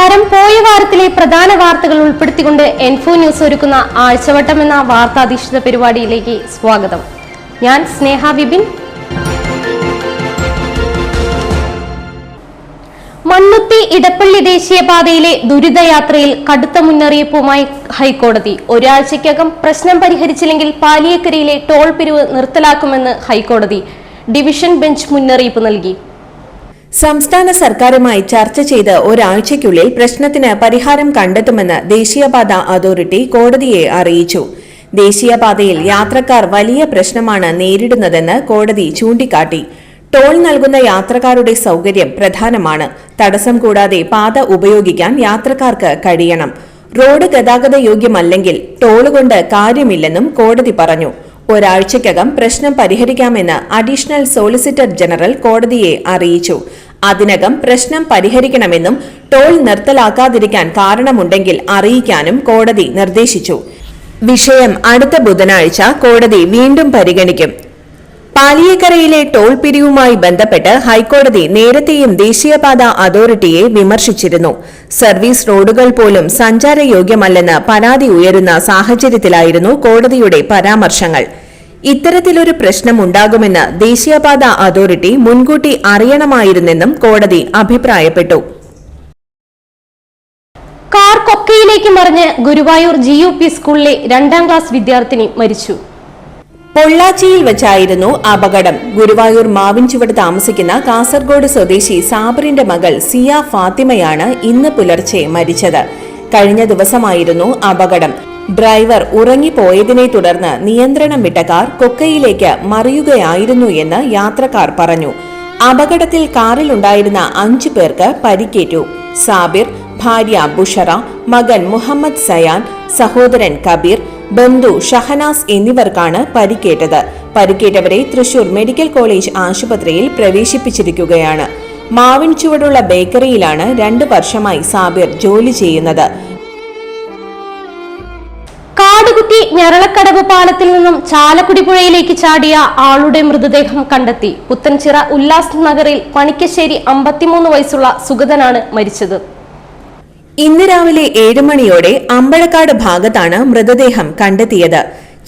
നമസ്കാരം. പോയ വാരത്തിലെ പ്രധാന വാർത്തകൾ ഉൾപ്പെടുത്തിക്കൊണ്ട് എൻഫോ ന്യൂസ് ഒരുക്കുന്ന ആഴ്ചവട്ടം എന്ന വാർത്താധിഷ്ഠിത പരിപാടിയിലേക്ക് സ്വാഗതം. ഞാൻ സ്നേഹ വിപിൻ. മണ്ണുത്തി ഇടപ്പള്ളി ദേശീയപാതയിലെ ദുരിതയാത്രയിൽ കടുത്ത മുന്നറിയിപ്പുമായി ഹൈക്കോടതി. ഒരാഴ്ചയ്ക്കകം പ്രശ്നം പരിഹരിച്ചില്ലെങ്കിൽ പാലിയേക്കരയിലെ ടോൾ പിരിവ് നിർത്തലാക്കുമെന്ന് ഹൈക്കോടതി ഡിവിഷൻ ബെഞ്ച് മുന്നറിയിപ്പ് നൽകി. സംസ്ഥാന സർക്കാരുമായി ചർച്ച ചെയ്ത് ഒരാഴ്ചയ്ക്കുള്ളിൽ പ്രശ്നത്തിന് പരിഹാരം കണ്ടെത്തുമെന്ന് ദേശീയപാത അതോറിറ്റി കോടതിയെ അറിയിച്ചു. ദേശീയപാതയിൽ യാത്രക്കാർ വലിയ പ്രശ്നമാണ് നേരിടുന്നതെന്ന് കോടതി ചൂണ്ടിക്കാട്ടി. ടോൾ നൽകുന്ന യാത്രക്കാരുടെ സൗകര്യം പ്രധാനമാണ്. തടസ്സം കൂടാതെ പാത ഉപയോഗിക്കാൻ യാത്രക്കാർക്ക് കഴിയണം. റോഡ് ഗതാഗത യോഗ്യമല്ലെങ്കിൽ ടോൾ കൊണ്ട് കാര്യമില്ലെന്നും കോടതി പറഞ്ഞു. ഒരാഴ്ചയ്ക്കകം പ്രശ്നം പരിഹരിക്കാമെന്ന് അഡീഷണൽ സോളിസിറ്റർ ജനറൽ കോടതിയെ അറിയിച്ചു. അതിനകം പ്രശ്നം പരിഹരിക്കണമെന്നും ടോൾ നിർത്തലാക്കാതിരിക്കാൻ കാരണമുണ്ടെങ്കിൽ അറിയിക്കാനും കോടതി നിർദ്ദേശിച്ചു. വിഷയം അടുത്ത ബുധനാഴ്ച കോടതി വീണ്ടും പരിഗണിക്കും. പാലിയേക്കരയിലെ ടോൾ പിരിവുമായി ബന്ധപ്പെട്ട് ഹൈക്കോടതി നേരത്തെയും ദേശീയപാത അതോറിറ്റിയെ വിമർശിച്ചിരുന്നു. സർവീസ് റോഡുകൾ പോലും സഞ്ചാരയോഗ്യമല്ലെന്ന് പരാതി ഉയരുന്ന സാഹചര്യത്തിലായിരുന്നു കോടതിയുടെ പരാമർശങ്ങൾ. ഇത്തരത്തിലൊരു പ്രശ്നമുണ്ടാകുമെന്ന് ദേശീയപാത അതോറിറ്റി മുൻകൂട്ടി അറിയണമായിരുന്നെന്നും കോടതി അഭിപ്രായപ്പെട്ടു. കാർ കൊക്കയിലേക്ക് മറിഞ്ഞ് ഗുരുവായൂർ GUP സ്കൂളിലെ 2ാം ക്ലാസ് വിദ്യാർത്ഥിനി മരിച്ചു. പൊള്ളാച്ചിയിൽ വെച്ചായിരുന്നു അപകടം. ഗുരുവായൂർ മാവിൻചുവട് താമസിക്കുന്ന കാസർഗോഡ് സ്വദേശി സാബറിന്റെ മകൾ സിയ ഫാത്തിമയാണ് ഇന്ന് പുലർച്ചെ മരിച്ചത്. കഴിഞ്ഞ ദിവസമായിരുന്നു അപകടം. ഡ്രൈവർ ഉറങ്ങിപ്പോയതിനെ തുടർന്ന് നിയന്ത്രണം വിട്ട കാർ കൊക്കയിലേക്ക് മറിയുകയായിരുന്നു എന്ന് യാത്രക്കാർ പറഞ്ഞു. അപകടത്തിൽ കാറിലുണ്ടായിരുന്ന 5 പേർക്ക് പരിക്കേറ്റു. സാബിർ, ഭാര്യ ബുഷറ, മകൻ മുഹമ്മദ് സയാൻ, സഹോദരൻ കബീർ, ബന്ധു ഷഹനാസ് എന്നിവർക്കാണ് പരിക്കേറ്റത്. പരിക്കേറ്റവരെ തൃശൂർ മെഡിക്കൽ കോളേജ് ആശുപത്രിയിൽ പ്രവേശിപ്പിച്ചിരിക്കുകയാണ്. മാവിൻചുവടുള്ള ബേക്കറിയിലാണ് 2 വർഷമായി സാബിർ ജോലി ചെയ്യുന്നത്. കാടുകുത്തി ഞരളക്കടവ് പാലത്തിൽ നിന്നും ചാലക്കുടി പുഴയിലേക്ക് ചാടിയ ആളുടെ മൃതദേഹം കണ്ടെത്തി. പുത്തൻചിറ ഉല്ലാസ് നഗറിൽ പണിക്കശ്ശേരി 53 വയസ്സുള്ള സുഗതനാണ് മരിച്ചത്. ഇന്ന് രാവിലെ 7 മണിയോടെ അമ്പഴക്കാട് ഭാഗത്താണ് മൃതദേഹം കണ്ടെത്തിയത്.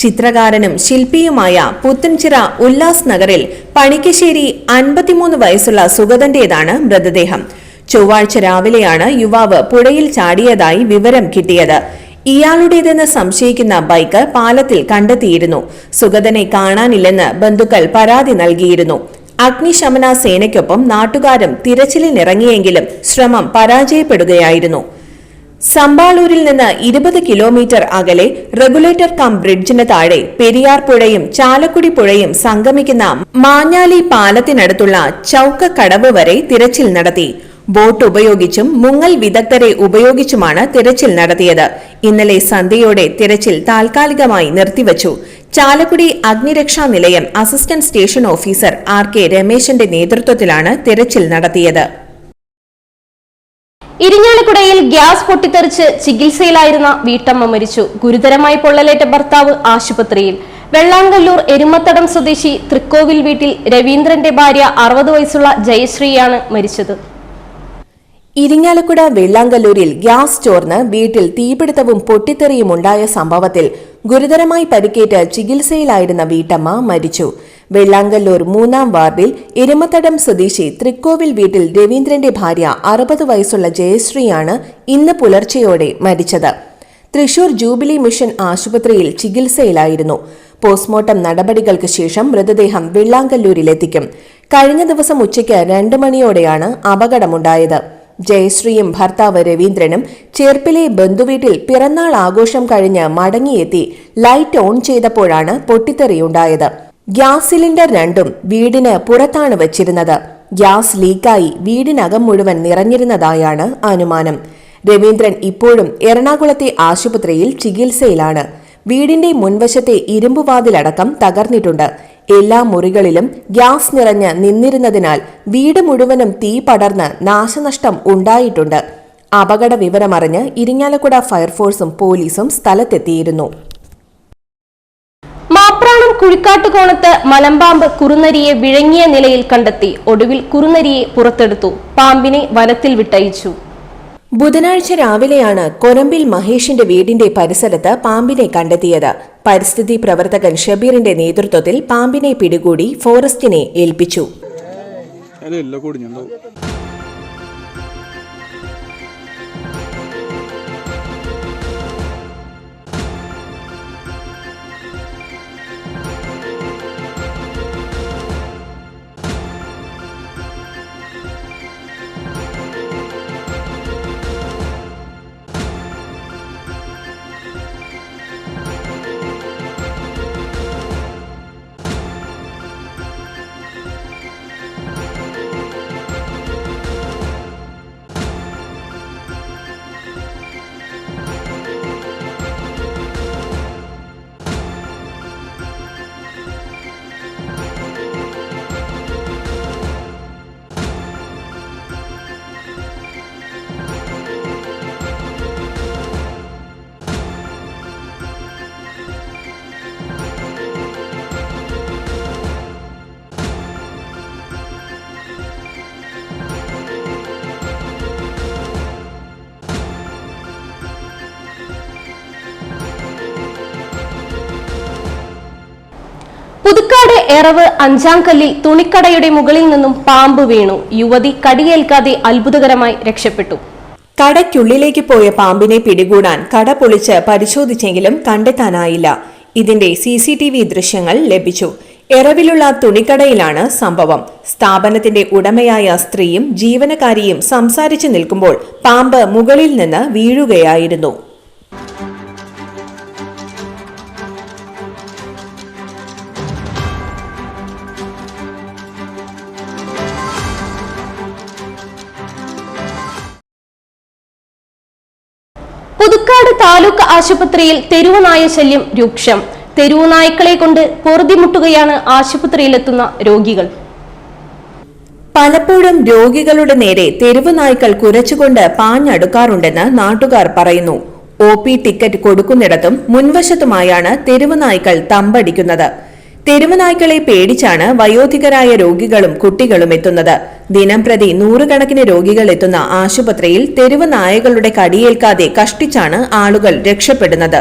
ചിത്രകാരനും ശില്പിയുമായ പുത്തൻചിറ ഉല്ലാസ് നഗറിൽ പണിക്കശ്ശേരി 53 വയസ്സുള്ള സുഗതന്റേതാണ് മൃതദേഹം. ചൊവ്വാഴ്ച രാവിലെയാണ് യുവാവ് പുഴയിൽ ചാടിയതായി വിവരം കിട്ടിയത്. ഇയാളുടേതെന്ന് സംശയിക്കുന്ന ബൈക്ക് പാലത്തിൽ കണ്ടെത്തിയിരുന്നു. സുഗതനെ കാണാനില്ലെന്ന് ബന്ധുക്കൾ പരാതി നൽകിയിരുന്നു. അഗ്നിശമന സേനയ്ക്കൊപ്പം നാട്ടുകാരും തിരച്ചിലിനിറങ്ങിയെങ്കിലും ശ്രമം പരാജയപ്പെടുകയായിരുന്നു. സമ്പാളൂരിൽ നിന്ന് 20 കിലോമീറ്റർ അകലെ റെഗുലേറ്റർ കം ബ്രിഡ്ജിന് താഴെ പെരിയാർ പുഴയും ചാലക്കുടി പുഴയും സംഗമിക്കുന്ന മാഞ്ഞാലി പാലത്തിനടുത്തുള്ള ചൌക്കക്കടവ് വരെ തിരച്ചിൽ നടത്തി. ബോട്ട് ഉപയോഗിച്ചും മുങ്ങൽ വിദഗ്ധരെ ഉപയോഗിച്ചുമാണ് തിരച്ചിൽ നടത്തിയത്. ഇന്നലെ സന്ധ്യയോടെ തിരച്ചിൽ താൽക്കാലികമായി നിർത്തിവച്ചു. ചാലക്കുടി അഗ്നിരക്ഷാ നിലയം അസിസ്റ്റന്റ് സ്റ്റേഷൻ ഓഫീസർ RK രമേശന്റെ നേതൃത്വത്തിലാണ് തിരച്ചിൽ നടത്തിയത്. ഇരിഞ്ഞാലക്കുടയിൽ ഗ്യാസ് പൊട്ടിത്തെറിച്ച് ചികിത്സയിലായിരുന്ന വീട്ടമ്മ മരിച്ചു. ഗുരുതരമായി പൊള്ളലേറ്റ ഭർത്താവ് ആശുപത്രിയിൽ. വെള്ളാങ്കല്ലൂർ എരുമത്തടം സ്വദേശി തൃക്കോവിൽ വീട്ടിൽ രവീന്ദ്രന്റെ ഭാര്യ 60 വയസ്സുള്ള ജയശ്രീയാണ് മരിച്ചത്. ഇരിങ്ങാലക്കുട വെള്ളാങ്കല്ലൂരിൽ ഗ്യാസ് ചോർന്ന് വീട്ടിൽ തീപിടുത്തവും പൊട്ടിത്തെറിയും ഉണ്ടായ സംഭവത്തിൽ ഗുരുതരമായി പരിക്കേറ്റ് ചികിത്സയിലായിരുന്ന വീട്ടമ്മ മരിച്ചു. വെള്ളാങ്കല്ലൂർ 3ാം വാർഡിൽ എരുമത്തടം സ്വദേശി തൃക്കോവിൽ വീട്ടിൽ രവീന്ദ്രന്റെ ഭാര്യ 60 വയസ്സുള്ള ജയശ്രീയാണ് ഇന്ന് പുലർച്ചെയോടെ മരിച്ചത്. തൃശൂർ ജൂബിലി മിഷൻ ആശുപത്രിയിൽ ചികിത്സയിലായിരുന്നു. പോസ്റ്റ്മോർട്ടം നടപടികൾക്ക് ശേഷം മൃതദേഹം വെള്ളാങ്കല്ലൂരിലെത്തിക്കും. കഴിഞ്ഞ ദിവസം ഉച്ചയ്ക്ക് 2 മണിയോടെയാണ് അപകടമുണ്ടായത്. ജയശ്രീയും ഭർത്താവ് രവീന്ദ്രനും ചേർപ്പിലെ ബന്ധുവീട്ടിൽ പിറന്നാൾ ആഘോഷം കഴിഞ്ഞ് മടങ്ങിയെത്തി ലൈറ്റ് ഓൺ ചെയ്തപ്പോഴാണ് പൊട്ടിത്തെറിയുണ്ടായത്. ഗ്യാസ് സിലിണ്ടർ 2ഉം വീടിന് പുറത്താണ് വച്ചിരുന്നത്. ഗ്യാസ് ലീക്കായി വീടിനകം മുഴുവൻ നിറഞ്ഞിരുന്നതായാണ് അനുമാനം. രവീന്ദ്രൻ ഇപ്പോഴും എറണാകുളത്തെ ആശുപത്രിയിൽ ചികിത്സയിലാണ്. വീടിന്റെ മുൻവശത്തെ ഇരുമ്പുവാതിലടക്കം തകർന്നിട്ടുണ്ട്. എല്ലാ മുറികളിലും ഗ്യാസ് നിറഞ്ഞ് നിന്നിരുന്നതിനാൽ വീട് മുഴുവനും തീ പടർന്ന് നാശനഷ്ടം ഉണ്ടായിട്ടുണ്ട്. അപകട വിവരമറിഞ്ഞ് ഇരിങ്ങാലക്കുട ഫയർഫോഴ്സും പോലീസും സ്ഥലത്തെത്തിയിരുന്നു. മാപ്രാണം കുഴിക്കാട്ടുകോണത്ത് മലമ്പാമ്പ് കുറുനരിയെ വിഴുങ്ങിയ നിലയിൽ കണ്ടെത്തി. ഒടുവിൽ കുറുനരിയെ പുറത്തെടുത്തു. പാമ്പിനെ വനത്തിൽ വിട്ടയച്ചു. ബുധനാഴ്ച രാവിലെയാണ് കൊരമ്പിൽ മഹേഷിന്റെ വീടിന്റെ പരിസരത്ത് പാമ്പിനെ കണ്ടെത്തിയത്. പരിസ്ഥിതി പ്രവർത്തകൻ ഷബീറിന്റെ നേതൃത്വത്തിൽ പാമ്പിനെ പിടികൂടി ഫോറസ്റ്റിനെ ഏൽപ്പിച്ചു. പുതുക്കാട് എറവ് അഞ്ചാംകല്ലിൽ തുണിക്കടയുടെ മുകളിൽ നിന്നും പാമ്പ് വീണു. യുവതി കടിയേൽക്കാതെ അത്ഭുതകരമായി രക്ഷപ്പെട്ടു. കടയ്ക്കുള്ളിലേക്ക് പോയ പാമ്പിനെ പിടികൂടാൻ കട പൊളിച്ച് പരിശോധിച്ചെങ്കിലും കണ്ടെത്താനായില്ല. ഇതിന്റെ CCTV ദൃശ്യങ്ങൾ ലഭിച്ചു. എറവിലുള്ള തുണിക്കടയിലാണ് സംഭവം. സ്ഥാപനത്തിന്റെ ഉടമയായ സ്ത്രീയും ജീവനക്കാരിയും സംസാരിച്ചു നിൽക്കുമ്പോൾ പാമ്പ് മുകളിൽ നിന്ന് വീഴുകയായിരുന്നു. പുതുക്കാട് താലൂക്ക് ആശുപത്രിയിൽ തെരുവുനായ ശല്യം രൂക്ഷം. തെരുവുനായ്ക്കളെ കൊണ്ട് പൊറുതിമുട്ടുകയാണ് ആശുപത്രിയിലെത്തുന്ന രോഗികൾ. പലപ്പോഴും രോഗികളുടെ നേരെ തെരുവുനായ്ക്കൾ കുരച്ചുകൊണ്ട് പാഞ്ഞടുക്കാറുണ്ടെന്ന് നാട്ടുകാർ പറയുന്നു. OP ticket കൊടുക്കുന്നിടത്തും മുൻവശത്തുമായാണ് തെരുവുനായ്ക്കൾ തമ്പടിക്കുന്നത്. തെരുവുനായ്ക്കളെ പേടിച്ചാണ് വയോധികരായ രോഗികളും കുട്ടികളും എത്തുന്നത്. ദിനംപ്രതി നൂറുകണക്കിന് രോഗികൾ എത്തുന്ന ആശുപത്രിയിൽ തെരുവുനായകളുടെ കടിയേൽക്കാതെ കഷ്ടിച്ചാണ് ആളുകൾ രക്ഷപ്പെടുന്നത്.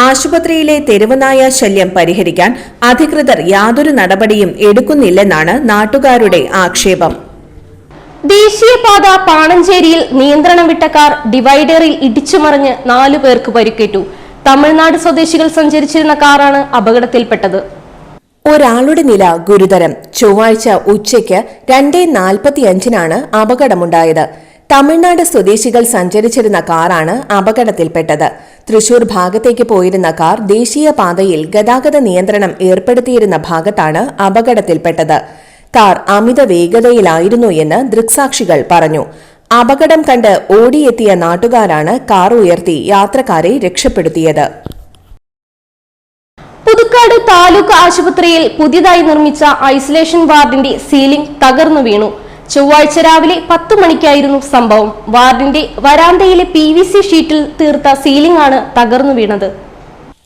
ആശുപത്രിയിലെ തെരുവുനായ ശല്യം പരിഹരിക്കാൻ അധികൃതർ യാതൊരു നടപടിയും എടുക്കുന്നില്ലെന്നാണ് നാട്ടുകാരുടെ ആക്ഷേപം. ദേശീയപാത പാണഞ്ചേരിയിൽ നിയന്ത്രണം വിട്ട കാർ ഡിവൈഡറിൽ ഇടിച്ചുമറിഞ്ഞ് 4 പേർക്ക് പരിക്കേറ്റു. തമിഴ്നാട് സ്വദേശികൾ സഞ്ചരിച്ചിരുന്ന കാറാണ് അപകടത്തിൽപ്പെട്ടത്. ഒരാളുടെ നില ഗുരുതരം. ചൊവ്വാഴ്ച ഉച്ചയ്ക്ക് 2:45 അപകടമുണ്ടായത്. തമിഴ്നാട് സ്വദേശികൾ സഞ്ചരിച്ചിരുന്ന കാറാണ് അപകടത്തിൽപ്പെട്ടത്. തൃശൂർ ഭാഗത്തേക്ക് പോയിരുന്ന കാർ ദേശീയപാതയിൽ ഗതാഗത നിയന്ത്രണം ഏർപ്പെടുത്തിയിരുന്ന ഭാഗത്താണ് അപകടത്തിൽപ്പെട്ടത്. കാർ അമിത വേഗതയിലായിരുന്നു എന്ന് ദൃക്സാക്ഷികൾ പറഞ്ഞു. അപകടം കണ്ട് ഓടിയെത്തിയ നാട്ടുകാരാണ് കാർ ഉയർത്തി യാത്രക്കാരെ രക്ഷപ്പെടുത്തിയത്. പുതുക്കാട് താലൂക്ക് ആശുപത്രിയിൽ പുതിയതായി നിർമ്മിച്ച ഐസൊലേഷൻ വാർഡിന്റെ സീലിംഗ് തകർന്നു വീണു. ചൊവ്വാഴ്ച രാവിലെ 10 മണിക്കായിരുന്നു സംഭവം. വാർഡിന്റെ വരാന്തയിലെ PVC ഷീറ്റിൽ തീർത്ത സീലിംഗ് ആണ് തകർന്നു വീണത്.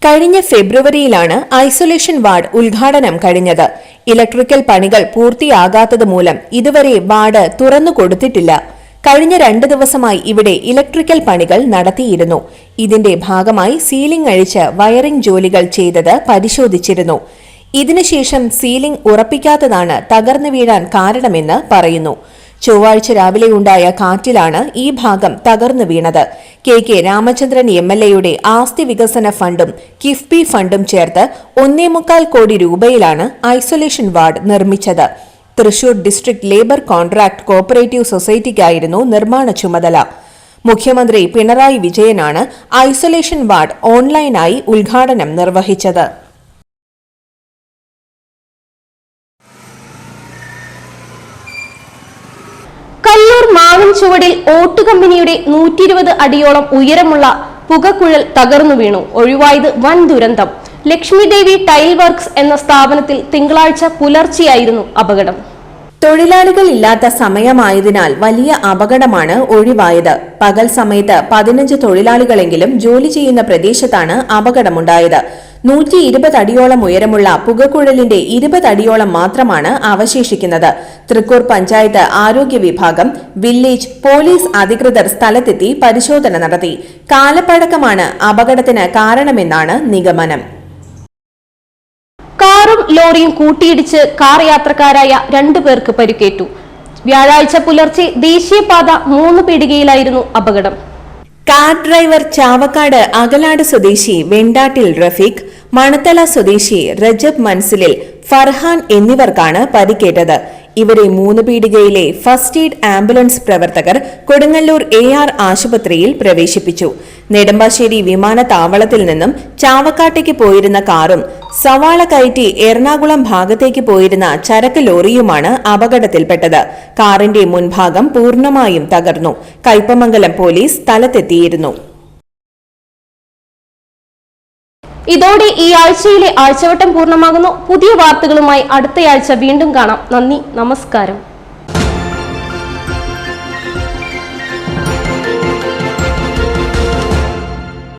കഴിഞ്ഞ ഫെബ്രുവരിയിലാണ് ഐസൊലേഷൻ വാർഡ് ഉദ്ഘാടനം കഴിഞ്ഞത്. ഇലക്ട്രിക്കൽ പണികൾ പൂർത്തിയാകാത്തത് മൂലം ഇതുവരെ വാർഡ് തുറന്നു കൊടുത്തിട്ടില്ല. കഴിഞ്ഞ 2 ദിവസമായി ഇവിടെ ഇലക്ട്രിക്കൽ പണികൾ നടത്തിയിരുന്നു. ഇതിന്റെ ഭാഗമായി സീലിംഗ് അഴിച്ച് വയറിംഗ് ജോലികൾ ചെയ്തത് പരിശോധിച്ചിരുന്നു. ഇതിനുശേഷം സീലിംഗ് ഉറപ്പിക്കാത്തതാണ് തകർന്നു വീഴാൻ കാരണമെന്ന് പറയുന്നു. ചൊവ്വാഴ്ച രാവിലെ ഉണ്ടായ കാറ്റിലാണ് ഈ ഭാഗം തകർന്നു വീണത്. KK രാമചന്ദ്രൻ MLAയുടെ ആസ്തി വികസന ഫണ്ടും കിഫ്ബി ഫണ്ടും ചേർത്ത് 1.25 കോടി രൂപയിലാണ് ഐസൊലേഷൻ വാർഡ് നിർമ്മിച്ചത്. Thrissur district labour contract cooperative സൊസൈറ്റിക്കായിരുന്നു നിർമ്മാണ ചുമതല. മുഖ്യമന്ത്രി പിണറായി വിജയനാണ് ഐസൊലേഷൻ വാർഡ് ഓൺലൈനായി ഉദ്ഘാടനം നിർവഹിച്ചത്. കല്ലൂർ മാവിൻ ചുവടിൽ ഓട്ടു കമ്പനിയുടെ 120 അടിയോളം ഉയരമുള്ള പുകക്കുഴൽ തകർന്നു വീണു. ഒഴിവായത് വൻ ദുരന്തം. ലക്ഷ്മി ദേവി ടൈൽ വർക്ക്സ് എന്ന സ്ഥാപനത്തിൽ തിങ്കളാഴ്ച പുലർച്ചെയായിരുന്നു അപകടം. തൊഴിലാളികൾ ഇല്ലാത്ത സമയമായതിനാൽ വലിയ അപകടമാണ് ഒഴിവായത്. പകൽ സമയത്ത് 15 തൊഴിലാളികളെങ്കിലും ജോലി ചെയ്യുന്ന പ്രദേശത്താണ് അപകടമുണ്ടായത്. 120 അടിയോളം ഉയരമുള്ള പുകക്കുഴലിന്റെ 20 അടിയോളം മാത്രമാണ് അവശേഷിക്കുന്നത്. തൃക്കൂർ പഞ്ചായത്ത് ആരോഗ്യ വിഭാഗം, വില്ലേജ്, പോലീസ് അധികൃതർ സ്ഥലത്തെത്തി പരിശോധന നടത്തി. കാലപ്പഴക്കമാണ് അപകടത്തിന് കാരണമെന്നാണ് നിഗമനം. കാറും ലോറിയും കൂട്ടിയിടിച്ച് കാർ യാത്രക്കാരായ 2 പേർക്ക് പരിക്കേറ്റു. വ്യാഴാഴ്ച പുലർച്ചെ ദേശീയപാത 3 പീടികയിലായിരുന്നു അപകടം. കാർ ഡ്രൈവർ ചാവക്കാട് അകലാട് സ്വദേശി വെണ്ടാട്ടിൽ റഫീഖ്, മണത്തല സ്വദേശി റജബ് മൻസിലിൽ ഫർഹാൻ എന്നിവർക്കാണ് പരിക്കേറ്റത്. ഇവരെ 3 പീടികയിലെ ഫസ്റ്റ് എയ്ഡ് ആംബുലൻസ് പ്രവർത്തകർ കൊടുങ്ങല്ലൂർ AR ആശുപത്രിയിൽ പ്രവേശിപ്പിച്ചു. നെടുമ്പാശ്ശേരി വിമാനത്താവളത്തിൽ നിന്നും ചാവക്കാട്ടേക്ക് പോയിരുന്ന കാറും സവാള കയറ്റി എറണാകുളം ഭാഗത്തേക്ക് പോയിരുന്ന ചരക്ക് ലോറിയുമാണ് അപകടത്തിൽപ്പെട്ടത്. കാറിന്റെ മുൻഭാഗം പൂർണ്ണമായും തകർന്നു. കയ്പമംഗലം പോലീസ് സ്ഥലത്തെത്തിയിരുന്നു. ഇതോടെ ഈ ആഴ്ചയിലെ ആഴ്ചവട്ടം പൂർണ്ണമാകുന്നു. പുതിയ വാർത്തകളുമായി അടുത്തയാഴ്ച വീണ്ടും കാണാം. നന്ദി, നമസ്കാരം.